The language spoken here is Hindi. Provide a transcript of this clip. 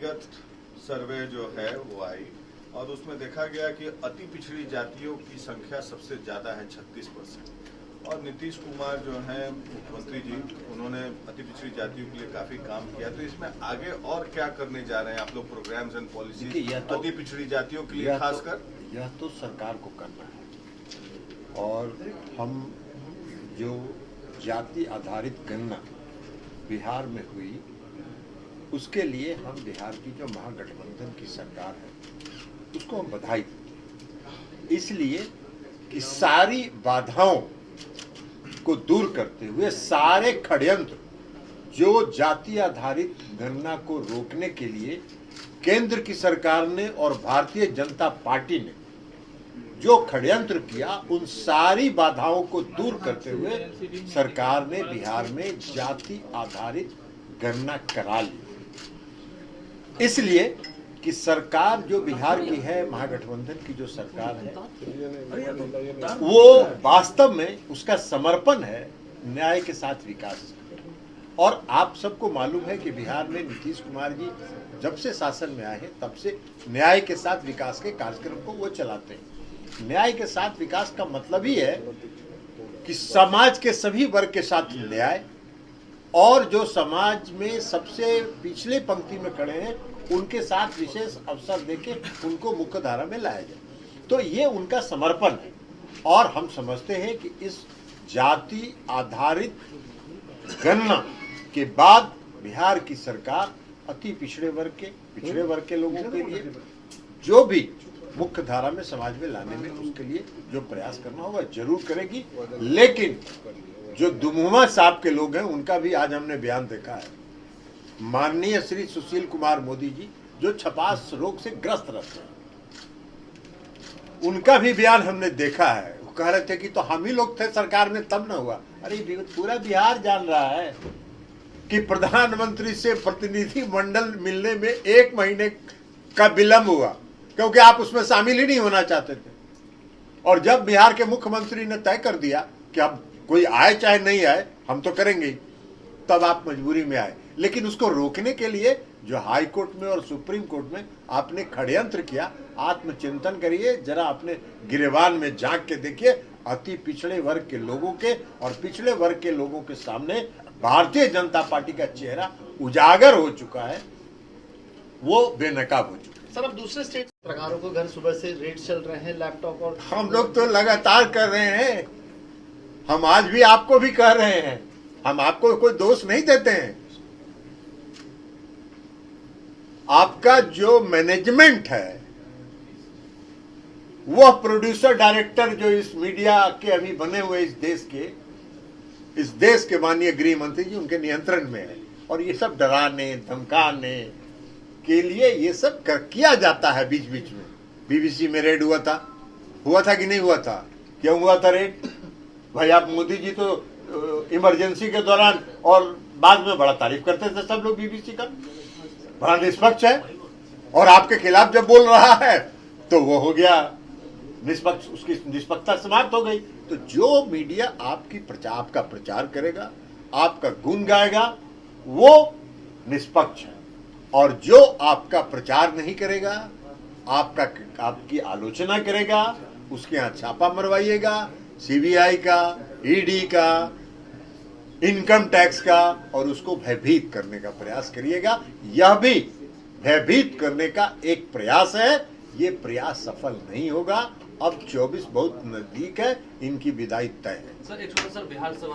व्यक्तिगत सर्वे जो है वो आई और उसमें देखा गया कि अति पिछड़ी जातियों की संख्या सबसे ज्यादा है 36%। और नीतीश कुमार जो हैं मुख्यमंत्री जी, उन्होंने अति पिछड़ी जातियों के लिए काफी काम किया। तो इसमें आगे और क्या करने जा रहे हैं आप लोग, प्रोग्राम्स एंड पॉलिसी अति पिछड़ी जातियों के लिए खासकर? यह तो सरकार को करना है। और हम जो जाति आधारित गणना बिहार में हुई, उसके लिए हम बिहार की जो महागठबंधन की सरकार है उसको हम बधाई देते, इसलिए कि सारी बाधाओं को दूर करते हुए सारे षड्यंत्र जो जाति आधारित गणना को रोकने के लिए केंद्र की सरकार ने और भारतीय जनता पार्टी ने जो षड्यंत्र किया, उन सारी बाधाओं को दूर करते हुए सरकार ने बिहार में जाति आधारित गणना करा ली। इसलिए कि सरकार जो बिहार की है, महागठबंधन की जो सरकार है, वो वास्तव में उसका समर्पण है न्याय के साथ विकास। और आप सबको मालूम है कि बिहार में नीतीश कुमार जी जब से शासन में आए हैं तब से न्याय के साथ विकास के कार्यक्रम को वो चलाते हैं। न्याय के साथ विकास का मतलब ही है कि समाज के सभी वर्ग के साथ न्याय, और जो समाज में सबसे पिछले पंक्ति में खड़े हैं उनके साथ विशेष अवसर देके उनको मुख्य धारा में लाया जाए। तो ये उनका समर्पण है। और हम समझते हैं कि इस जाति आधारित गणना के बाद बिहार की सरकार अति पिछड़े वर्ग के लोगों के लिए जो भी मुख्य धारा में समाज में लाने में उसके लिए जो प्रयास करना होगा जरूर करेगी। लेकिन जो दुमुहा साहब के लोग हैं उनका भी आज हमने बयान देखा है। माननीय श्री सुशील कुमार मोदी जी जो छपास रोग से ग्रस्त रहते हैं, उनका भी बयान हमने देखा है। वो कह रहे थे कि तो हम ही लोग थे सरकार में तब न हुआ। अरे पूरा बिहार जान रहा है कि प्रधानमंत्री से प्रतिनिधि मंडल मिलने में 1 महीने का विलंब हुआ क्योंकि आप उसमें शामिल ही नहीं होना चाहते थे। और जब बिहार के मुख्यमंत्री ने तय कर दिया कि अब कोई आए चाहे नहीं आए हम तो करेंगे ही, तब आप मजबूरी में आए। लेकिन उसको रोकने के लिए जो हाई कोर्ट में और सुप्रीम कोर्ट में आपने षड्यंत्र किया, आत्मचिंतन करिए, जरा अपने गिरेबान में झांक के देखिए। अति पिछड़े वर्ग के लोगों के और पिछड़े वर्ग के लोगों के सामने भारतीय जनता पार्टी का चेहरा उजागर हो चुका है, वो बेनकाब हो चुका है। सर, अब दूसरे स्टेट पत्रकारों को घर सुबह से रेड चल रहे हैं, लैपटॉप और हम लोग तो लगातार कर रहे हैं। हम आज भी आपको भी कह रहे हैं, हम आपको कोई दोष नहीं देते हैं। आपका जो मैनेजमेंट है, वह प्रोड्यूसर डायरेक्टर जो इस मीडिया के अभी बने हुए इस देश के माननीय गृह मंत्री जी उनके नियंत्रण में है। और ये सब डराने धमकाने के लिए ये सब किया जाता है। बीच बीच में बीबीसी में रेड हुआ था कि नहीं हुआ था? क्यों हुआ था रेड? भाई आप मोदी जी तो इमरजेंसी के दौरान और बाद में बड़ा तारीफ करते थे सब लोग बीबीसी का, बड़ा निष्पक्ष है। और आपके खिलाफ जब बोल रहा है तो वो हो गया निष्पक्ष, उसकी निष्पक्षता समाप्त हो गई। तो जो मीडिया आपका प्रचार करेगा, आपका गुण गाएगा, वो निष्पक्ष है। और जो आपका प्रचार नहीं करेगा, आपकी आलोचना करेगा, उसके यहाँ छापा मरवाइएगा, सीबीआई का, ईडी का, इनकम टैक्स का, और उसको भयभीत करने का प्रयास करिएगा। यह भी भयभीत करने का एक प्रयास है। ये प्रयास सफल नहीं होगा। अब 24 बहुत नजदीक है, इनकी विदाई तय है। सर, एक छोटा सा बिहार सवाल